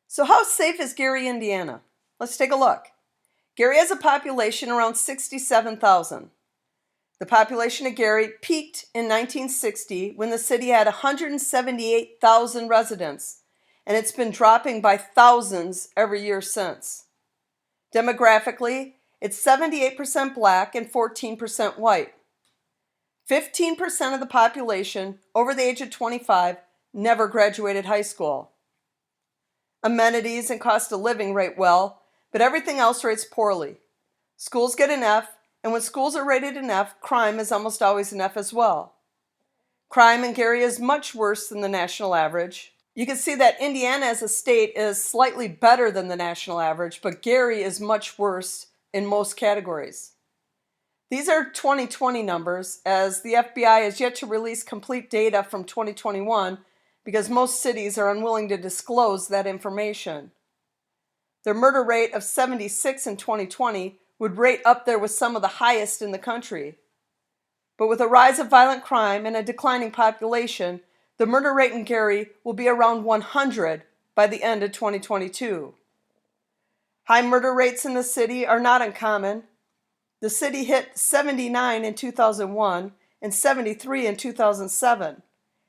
So how safe is Gary, Indiana? Let's take a look. Gary has a population around 67,000. The population of Gary peaked in 1960 when the city had 178,000 residents, and it's been dropping by thousands every year since. Demographically, it's 78% black and 14% white. 15% of the population over the age of 25 never graduated high school. Amenities and cost of living rate well, but everything else rates poorly. Schools get an F, and when schools are rated an F, crime is almost always an F as well. Crime in Gary is much worse than the national average. You can see that Indiana as a state is slightly better than the national average, but Gary is much worse in most categories. These are 2020 numbers, as the FBI has yet to release complete data from 2021 because most cities are unwilling to disclose that information. Their murder rate of 76 in 2020 would rate up there with some of the highest in the country. But with a rise of violent crime and a declining population, the murder rate in Gary will be around 100 by the end of 2022. High murder rates in the city are not uncommon. The city hit 79 in 2001 and 73 in 2007.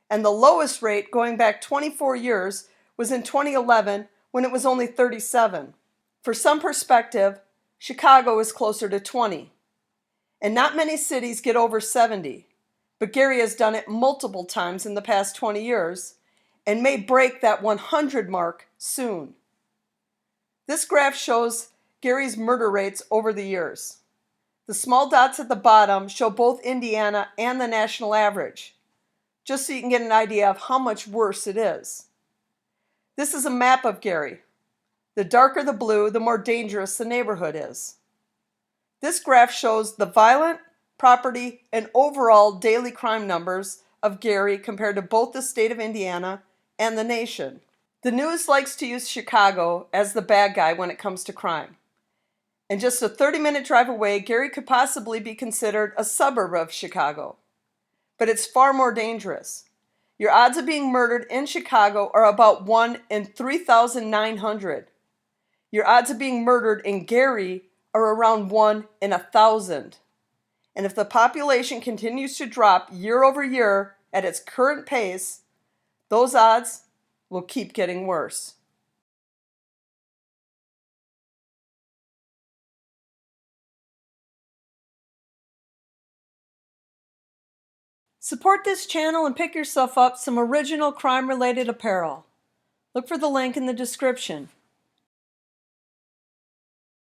And the lowest rate going back 24 years was in 2011 when it was only 37. For some perspective, Chicago is closer to 20. And not many cities get over 70, but Gary has done it multiple times in the past 20 years and may break that 100 mark soon. This graph shows Gary's murder rates over the years. The small dots at the bottom show both Indiana and the national average, just so you can get an idea of how much worse it is. This is a map of Gary. The darker the blue, the more dangerous the neighborhood is. This graph shows the violent, property, and overall daily crime numbers of Gary compared to both the state of Indiana and the nation. The news likes to use Chicago as the bad guy when it comes to crime. And just a 30-minute drive away, Gary could possibly be considered a suburb of Chicago. But it's far more dangerous. Your odds of being murdered in Chicago are about 1 in 3,900. Your odds of being murdered in Gary are around 1 in 1,000. And if the population continues to drop year over year at its current pace, those odds will keep getting worse. Support this channel and pick yourself up some original crime-related apparel. Look for the link in the description.